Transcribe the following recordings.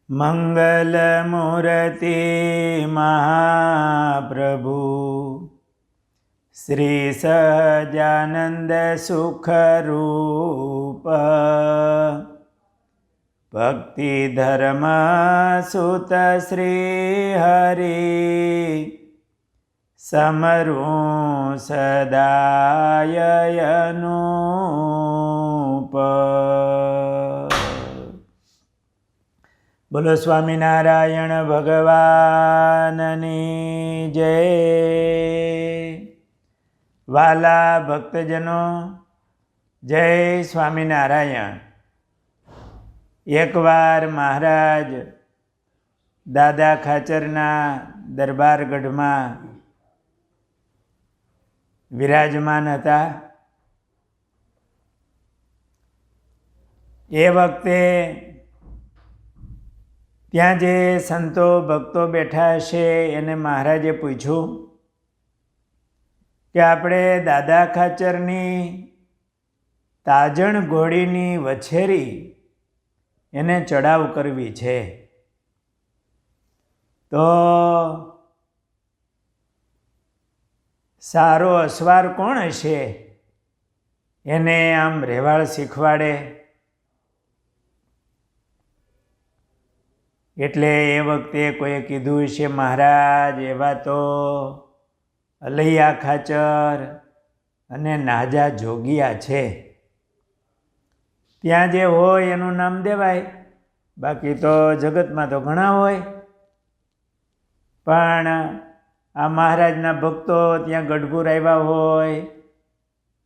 મંગલમૂર્તિ મહાપ્રભુ શ્રી સહજાનંદ સુખરૂપ ભક્તિ ધર્મ સુત શ્રી હરિ સમરું સદાય અનુપ. બોલો સ્વામિનારાયણ ભગવાનની જય. વાલા ભક્તજનો, જય સ્વામિનારાયણ. એકવાર મહારાજ દાદા ખાચરના દરબારગઢમાં વિરાજમાન હતા. એ વખતે ત્યાં જે સંતો ભક્તો બેઠા હશે એને મહારાજે પૂછ્યું કે આપણે દાદા ખાચરની તાજણ ઘોડીની વછેરી એને ચડાવ કરવી છે, તો સારો અસવાર કોણ હશે એને આમ રહેવાળ શીખવાડે? એટલે એ વખતે કોઈએ કીધું છે, મહારાજ એવા તો અલૈયા ખાચર અને નાજા જોગિયા છે, ત્યાં જે હોય એનું નામ દેવાય, બાકી તો જગતમાં તો ઘણા હોય. પણ આ મહારાજના ભક્તો ત્યાં ગઢપુર આવ્યા હોય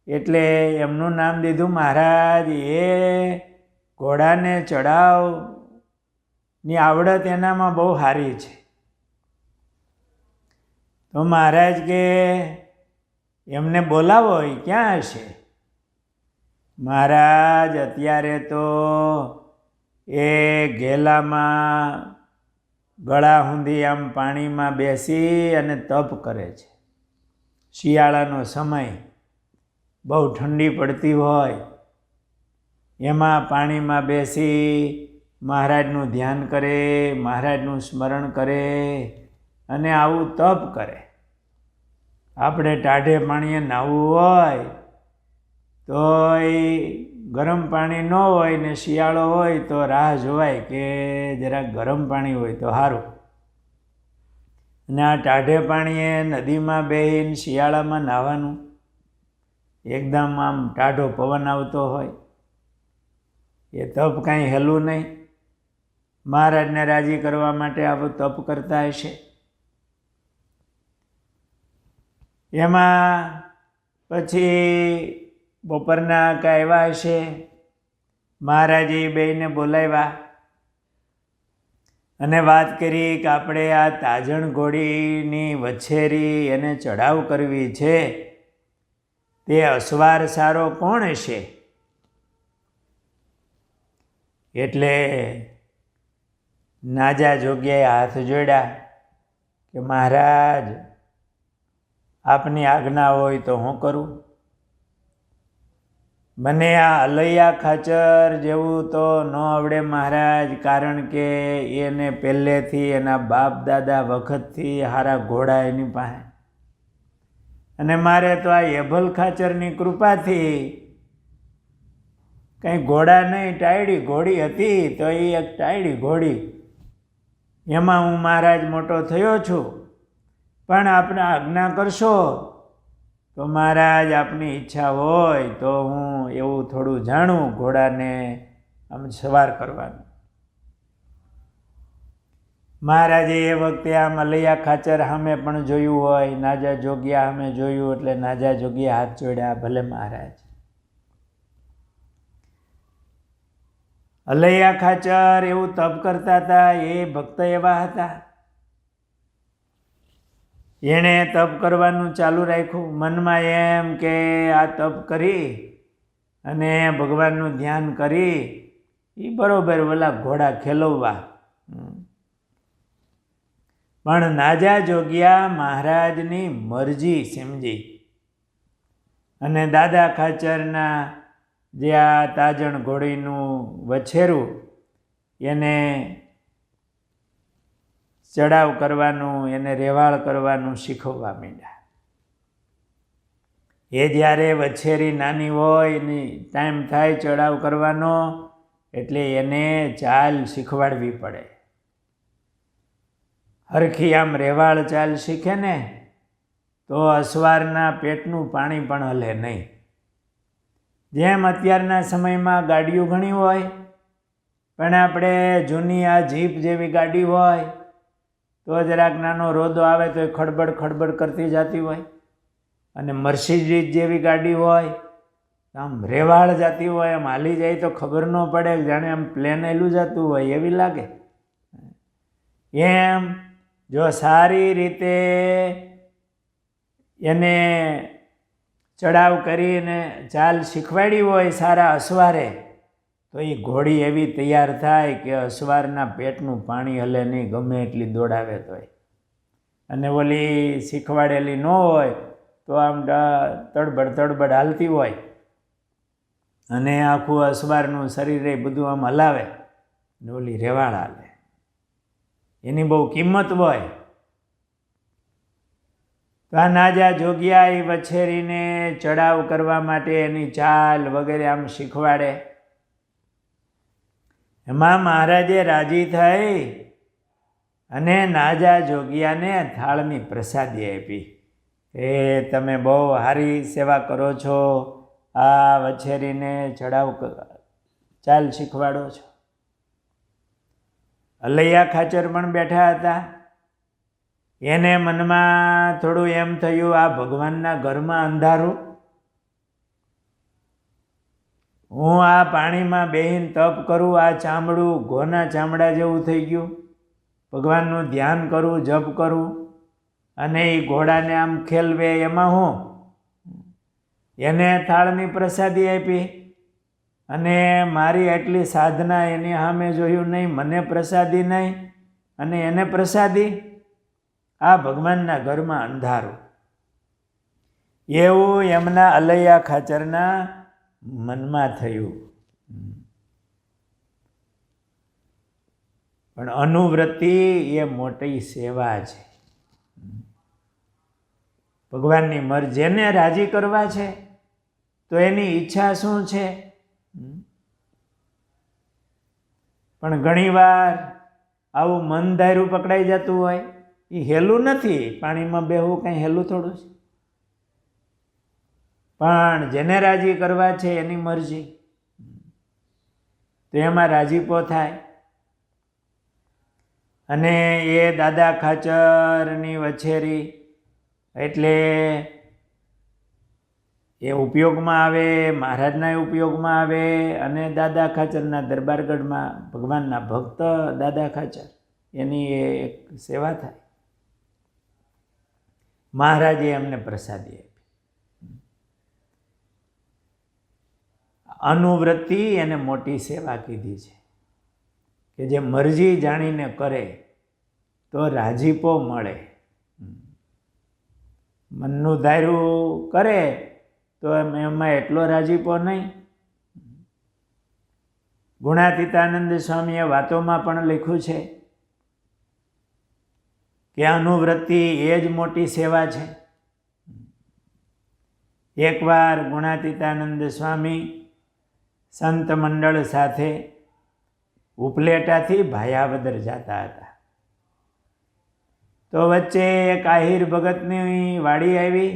એટલે એમનું નામ દીધું. મહારાજ એ ઘોડાને ચડાવ ની આવડત એનામાં બહુ સારી છે. તો મહારાજ કે એમને બોલાવો, એ ક્યાં હશે? મહારાજ અત્યારે તો એ ઘેલામાં ગળા સુધી આમ પાણીમાં બેસી અને તપ કરે છે. શિયાળાનો સમય, બહુ ઠંડી પડતી હોય, એમાં પાણીમાં બેસી મહારાજનું ધ્યાન કરે, મહારાજનું સ્મરણ કરે અને આવું તપ કરે. આપણે ટાઢે પાણીએ નાહવું હોય તો એ ગરમ પાણી ન હોય ને શિયાળો હોય તો રાહ જોવાય કે જરાક ગરમ પાણી હોય તો સારું. અને આ ટાઢે પાણીએ નદીમાં બેસીને શિયાળામાં નાહવાનું, એકદમ આમ ટાઢો પવન આવતો હોય, એ તપ કાંઈ હેલું નહીં. મહારાજને રાજી કરવા માટે આવું તપ કરતા હશે. એમાં પછી બપોરના કાંઈ આવ્યા હશે, મહારાજે બેયને બોલાવ્યા અને વાત કરી કે આપણે આ તાજણ ઘોડીની વછેરી એને ચડાવ કરવી છે, તે અસવાર સારો કોણ હશે? એટલે નાજા જોગ્યાએ હાથ જોડ્યા કે મહારાજ આપની આજ્ઞા હોય તો હું કરું. મને આ અલૈયા ખાચર જેવું તો ન આવડે મહારાજ, કારણ કે એને પહેલેથી એના બાપ દાદા વખતથી સારા ઘોડા એની પાસે, અને મારે તો આ એભલ ખાચરની કૃપાથી કંઈ ઘોડા નહીં, ટાયડી ઘોડી હતી, તો એ એક ટાયડી ઘોડી એમાં હું મહારાજ મોટો થયો છું. પણ આપણે આજ્ઞા કરશો તો મહારાજ આપની ઈચ્છા હોય તો હું એવું થોડું જાણું ઘોડાને આમ સવાર કરવાનું. મહારાજે એ વખતે આમ અલૈયા ખાચર સામે પણ જોયું હોય, નાજા જોગ્યા સામે જોયું, એટલે નાજા જોગ્યા હાથ જોડ્યા. ભલે મહારાજ. અલૈયા ખાચર એવું તપ કરતા હતા, એ ભક્ત એવા હતા, એણે તપ કરવાનું ચાલુ રાખ્યું. મનમાં એમ કે આ તપ કરી અને ભગવાનનું ધ્યાન કરી એ બરોબર ઓલા ઘોડા ખેલવવા. પણ નાજા જોગ્યા મહારાજની મરજી સમજી અને દાદા ખાચરના જે આ તાજણ ઘોડીનું વછેરું એને ચડાવ કરવાનું, એને રેવાળ કરવાનું શીખવવા માંડ્યા. એ જ્યારે વછેરી નાની હોય એની ટાઈમ થાય ચડાવ કરવાનો એટલે એને ચાલ શીખવાડવી પડે. હરખી આમ રેવાળ ચાલ શીખે ને તો અસવારના પેટનું પાણી પણ હલે નહીં. જેમ અત્યારના સમયમાં ગાડીઓ ઘણી હોય, પણ આપણે જૂની આ જીપ જેવી ગાડી હોય તો જરાક નાનો રોદો આવે તો એ ખડબડ ખડબડ કરતી જતી હોય, અને મર્સિડીઝ જેવી ગાડી હોય આમ રેવાળ જતી હોય, આમ હાલી જાય તો ખબર ન પડે, જાણે આમ પ્લેન એલું જતું હોય એવી લાગે. એમ જો સારી રીતે એને ચડાવ કરીને ચાલ શીખવાડી હોય સારા અસવારે, તો એ ઘોડી એવી તૈયાર થાય કે અસવારના પેટનું પાણી હલે નહીં, ગમે એટલી દોડાવે તોય. અને ઓલી શીખવાડેલી ન હોય તો આમ તડબડ તડબડ હાલતી હોય અને આખું અસવારનું શરીર એ બધું આમ હલાવે ને ઓલી રેવાળ હાલે. એની બહુ કિંમત હોય. તો આ નાજા જોગિયા એ વછેરીને ચડાવ કરવા માટે એની ચાલ વગેરે આમ શીખવાડે. એમાં મહારાજે રાજી થઈ અને નાજા જોગિયાને થાળની પ્રસાદી આપી. એ તમે બહુ સારી સેવા કરો છો, આ વછેરીને ચડાવ ચાલ શીખવાડો છો. અલૈયા ખાચર પણ બેઠા હતા. એને મનમાં થોડું એમ થયું, આ ભગવાનના ઘરમાં અંધારું, હું આ પાણીમાં બેહીને તપ કરું, આ ચામડું ઘોના ચામડા જેવું થઈ ગયું, ભગવાનનું ધ્યાન કરું, જપ કરું, અને એ ઘોડાને આમ ખેલવે, એમાં હું એને થાળની પ્રસાદી આપી અને મારી એટલી સાધના એની સામે જોયું નહીં, મને પ્રસાદી નહીં અને એને પ્રસાદી. આ ભગવાનના ઘરમાં અંધારું, એવું એમના અલૈયા ખાચરના મનમાં થયું. પણ અનુવૃત્તિ એ મોટી સેવા છે. ભગવાનની મરજી, જેને રાજી કરવા છે તો એની ઈચ્છા શું છે. પણ ઘણીવાર આવું મન ધાર્યું પકડાઈ જતું હોય. એ હેલું નથી, પાણીમાં બેહવું કંઈ હેલું થોડું છે. પણ જેને રાજી કરવા છે એની મરજી, તો એમાં રાજીપો થાય. અને એ દાદા ખાચરની વછેરી એટલે એ ઉપયોગમાં આવે, મહારાજના ઉપયોગમાં આવે, અને દાદા ખાચરના દરબારગઢમાં ભગવાનના ભક્ત દાદા ખાચર એની એક સેવા થાય. મહારાજે એમને પ્રસાદી આપી. અનુવૃત્તિ એને મોટી સેવા કીધી છે કે જે મરજી જાણીને કરે તો રાજીપો મળે. મનનું ધાર્યું કરે તો એમાં એટલો રાજીપો નહીં. ગુણાતીતાનંદ સ્વામીએ વાતોમાં પણ લખ્યું છે કે અનુવૃત્તિ એ જ મોટી સેવા છે. એકવાર ગુણાતીતાનંદ સ્વામી સંત મંડળ સાથે ઉપલેટાથી ભાયાવદર જતા હતા. તો વચ્ચે એક આહિર ભગતની વાડી આવી.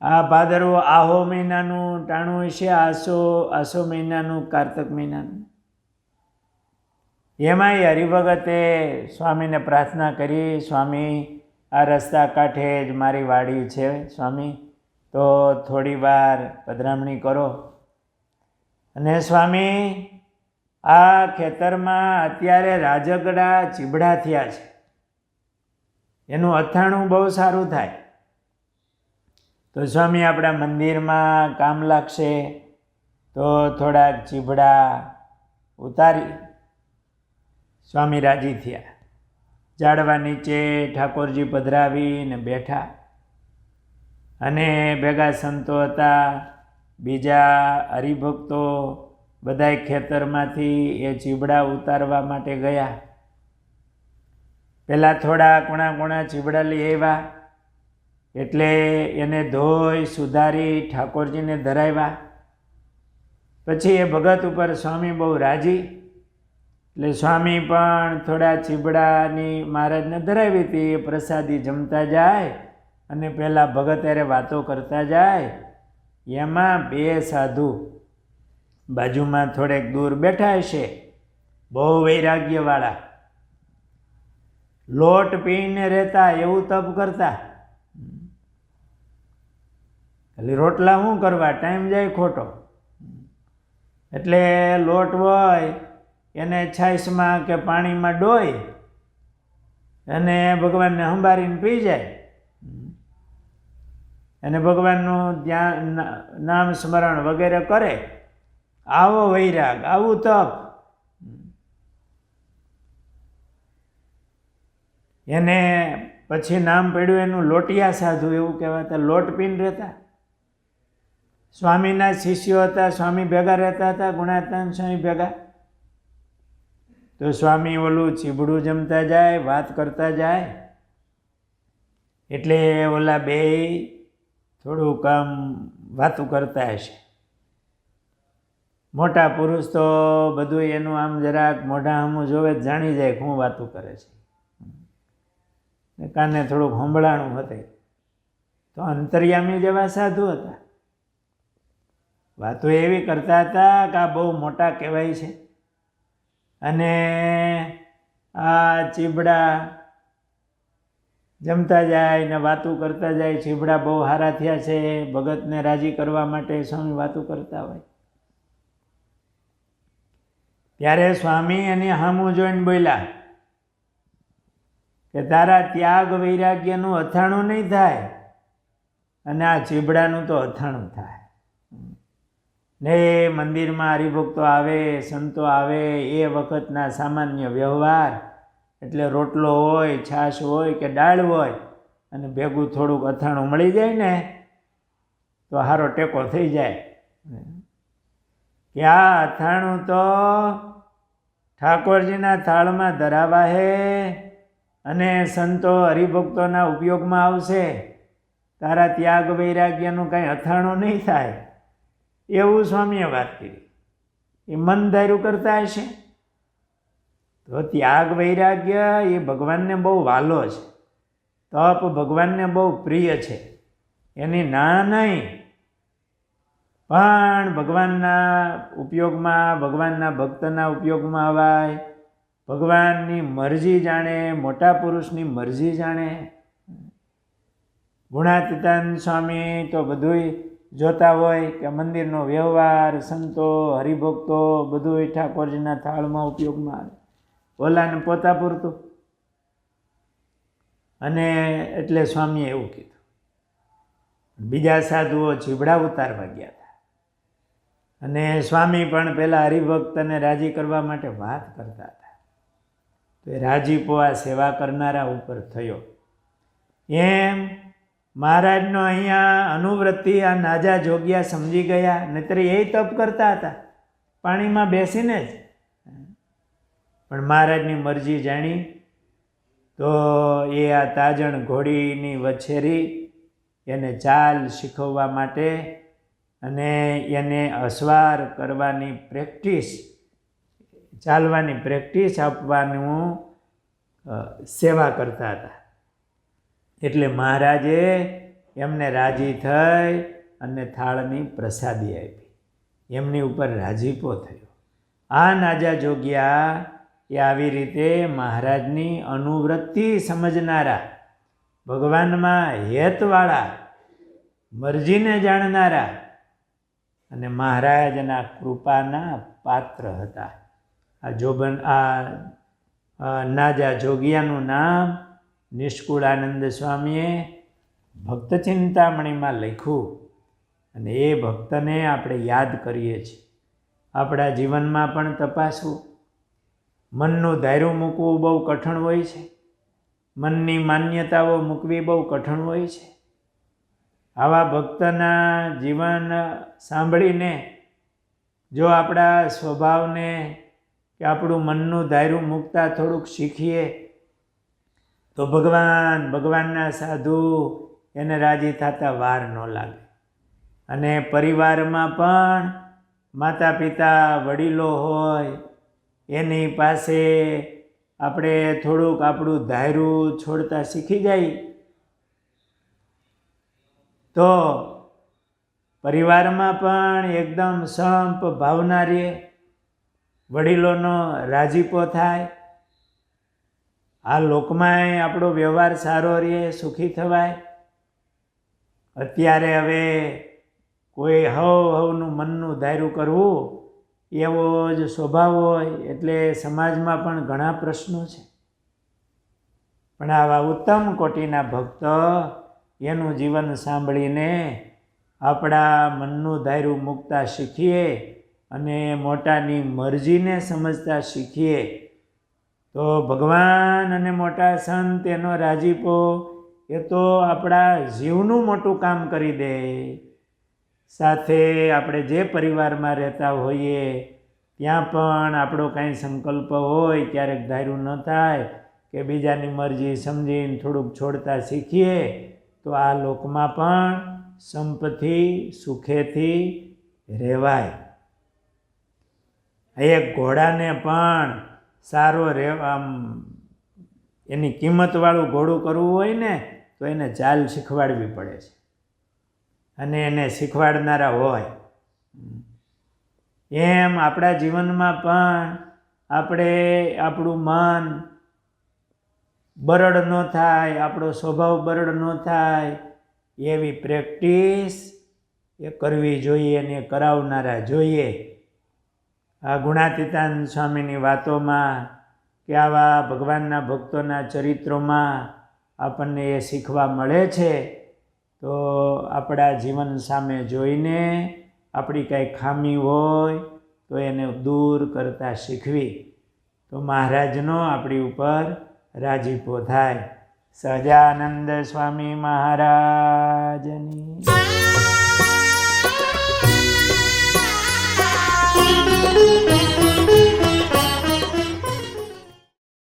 આ ભાદરવો આહો મહિનાનું ટાણું છે, આસો મહિનાનું, કારતક મહિનાનું. એમાંય હરિભગતે સ્વામીને પ્રાર્થના કરી, સ્વામી આ રસ્તા કાંઠે જ મારી વાડી છે સ્વામી, તો થોડી વાર પધરામણી કરો. અને સ્વામી આ ખેતરમાં અત્યારે રાજગડા ચીબડા થયા છે, એનું અથાણું બહુ સારું થાય, તો સ્વામી આપણા મંદિરમાં કામ લાગશે, તો થોડાક ચીબડા ઉતારી. સ્વામી રાજી થયા. ઝાડવા નીચે ઠાકોરજી પધરાવીને બેઠા, અને ભેગા સંતો હતા, બીજા હરિભક્તો બધાય ખેતરમાંથી એ ચીબડા ઉતારવા માટે ગયા. પહેલાં થોડા કોણા કોણા ચીબડા લઈ આવ્યા, એટલે એને ધોઈ સુધારી ઠાકોરજીને ધરાવ્યા. પછી એ ભગત ઉપર સ્વામી બહુ રાજી, એટલે સ્વામી પણ થોડા ચીબડાની મહારાજને ધરાવી હતી. એ પ્રસાદી જમતા જાય અને પહેલાં ભગત અરે વાતો કરતા જાય. એમાં બે સાધુ બાજુમાં થોડેક દૂર બેઠા હશે, બહુ વૈરાગ્યવાળા, લોટ પીને રહેતા, એવું તપ કરતા. એટલે રોટલા શું કરવા, ટાઈમ જાય ખોટો. એટલે લોટ હોય એને છાશમાં કે પાણીમાં ડોઈ અને ભગવાનને સંભાળીને પી જાય અને ભગવાનનું ધ્યાન, નામ સ્મરણ વગેરે કરે. આવો વૈરાગ, આવું તપ. એને પછી નામ પડ્યું એનું લોટિયા સાધુ, એવું કહેવાતા. લોટ પીને રહેતા. સ્વામીના શિષ્યો હતા, સ્વામી ભેગા રહેતા હતા, ગુણાતીતાનંદ સ્વામી ભેગા. તો સ્વામી ઓલું ચીબડું જમતા જાય, વાત કરતા જાય, એટલે ઓલા બે થોડુંક આમ વાતું કરતા હશે. મોટા પુરુષ તો બધું એનું આમ જરાક મોઢા હમું જોવે જ જાણી જાય કે હું વાતું કરે છે. કાને થોડુંક સંભળાણું હતું. તો અંતર્યામી જેવા સાધુ હતા. વાતો એવી કરતા હતા કે આ બહુ મોટા કહેવાય છે. અને આ ચીબડા જમતા જાય ને વાતું કરતા જાય. ચીબડા બહુ સારા થયા છે, ભગતને રાજી કરવા માટે સ્વામી વાતું કરતા હોય. ત્યારે સ્વામી એની સામું જોઈને બોલ્યા કે તારા ત્યાગ વૈરાગ્યનું અથાણું નહીં થાય અને આ ચીબડાનું તો અથાણું થાય. ને મંદિરમાં હરિભક્તો આવે, સંતો આવે, એ વખતના સામાન્ય વ્યવહાર, એટલે રોટલો હોય, છાશ હોય કે દાળ હોય અને ભેગું થોડુંક અથાણું મળી જાય ને તો સારો ટેકો થઈ જાય. કે આ અથાણું તો ઠાકોરજીના થાળમાં ધરાવા હે અને સંતો હરિભક્તોના ઉપયોગમાં આવશે. તારા ત્યાગ વૈરાગ્યનું કાંઈ અથાણું નહીં થાય, એવું સ્વામીએ વાત કરી. એ મન ધાર્યું કરતા હશે. તો ત્યાગ વૈરાગ્ય એ ભગવાનને બહુ વાલો છે. તપ ભગવાનને બહુ પ્રિય છે. એની ના નહીં, પણ ભગવાનના ઉપયોગમાં, ભગવાનના ભક્તના ઉપયોગમાં આવાય. ભગવાનની મરજી જાણે, મોટા પુરુષની મરજી જાણે. ગુણાતીતાનંદ સ્વામી તો બધુંય જોતા હોય કે મંદિરનો વ્યવહાર, સંતો હરિભક્તો બધું ઠાકોરજીના થાળમાં ઉપયોગમાં આવે. ઓલાને પોતા પૂરતું. અને એટલે સ્વામીએ એવું કીધું. બીજા સાધુઓ ચીબડા ઉતારવા ગયા હતા અને સ્વામી પણ પહેલાં હરિભક્તને રાજી કરવા માટે વાત કરતા હતા. તો એ રાજીપો આ સેવા કરનારા ઉપર થયો. એમ મહારાજનો અહીંયા અનુવૃત્તિ આ નાજા જોગ્યા સમજી ગયા. નહીતર એ તપ કરતા હતા પાણીમાં બેસીને જ. પણ મહારાજની મરજી જાણી તો એ આ તાજણ ઘોડીની વછેરી એને ચાલ શીખવવા માટે અને એને અસવાર કરવાની પ્રેક્ટિસ, ચાલવાની પ્રેક્ટિસ આપવાનું સેવા કરતા હતા. એટલે મહારાજે એમને રાજી થઈ અને થાળની પ્રસાદી આપી. એમની ઉપર રાજીપો થયો. આ નાજા જોગ્યા એ આવી રીતે મહારાજની અનુવૃત્તિ સમજનારા, ભગવાનમાં હેતવાળા, મરજીને જાણનારા અને મહારાજના કૃપાના પાત્ર હતા. આ નાજા જોગિયાનું નામ નિષ્કુળાનંદ સ્વામીએ ભક્ત ચિંતામણીમાં લખ્યું અને એ ભક્તને આપણે યાદ કરીએ છીએ. આપણા જીવનમાં પણ તપાસવું. મનનું ધાર્યું મૂકવું બહુ કઠણ હોય છે. મનની માન્યતાઓ મૂકવી બહુ કઠણ હોય છે. આવા ભક્તના જીવન સાંભળીને જો આપણા સ્વભાવને કે આપણું મનનું ધાર્યું મૂકતા થોડુંક શીખીએ તો ભગવાનના સાધુ એને રાજી થતા વાર ન લાગે. અને પરિવારમાં પણ માતા પિતા વડીલો હોય એની પાસે આપણે થોડુંક આપણું ધાર્યું છોડતા શીખી જાય તો પરિવારમાં પણ એકદમ સંપ ભાવના રહે, વડીલોનો રાજીપો થાય, આ લોકમાંય આપણો વ્યવહાર સારો રહે, સુખી થવાય. અત્યારે હવે કોઈ હવનું મનનું ધાર્યું કરવું એવો જ સ્વભાવ હોય એટલે સમાજમાં પણ ઘણા પ્રશ્નો છે. પણ આવા ઉત્તમ કોટીના ભક્તો એનું જીવન સાંભળીને આપણા મનનું ધાર્યું મૂકતા શીખીએ અને મોટાની મરજીને સમજતા શીખીએ તો ભગવાન અને મોટા સંત એનો રાજીપો એ તો આપણા જીવનું મોટું કામ કરી દે. સાથે આપણે જે પરિવારમાં રહેતા હોઈએ ત્યાં પણ આપણો કાંઈ સંકલ્પ હોય ક્યારેક ધાર્યું ન થાય કે બીજાની મરજી સમજીને થોડુંક છોડતા શીખીએ તો આ લોકમાં પણ સંપથી સુખેથી રહેવાય. એક ઘોડાને પણ સારો એની કિંમતવાળું ઘોડું કરવું હોય ને તો એને ચાલ શીખવાડવી પડે છે અને એને શીખવાડનારા હોય. એમ આપણા જીવનમાં પણ આપણે આપણું મન બરડ ન થાય, આપણો સ્વભાવ બરડ ન થાય એવી પ્રેક્ટિસ એ કરવી જોઈએ અને કરાવનારા જોઈએ. આ ગુણાતીતાનંદ સ્વામીની વાતોમાં કે આવા ભગવાનના ભક્તોના ચરિત્રોમાં આપણને એ શીખવા મળે છે. તો આપણા જીવન સામે જોઈને આપણી કાંઈ ખામી હોય તો એને દૂર કરતા શીખવી તો મહારાજનો આપણી ઉપર રાજીપો થાય. સહજાનંદ સ્વામી મહારાજની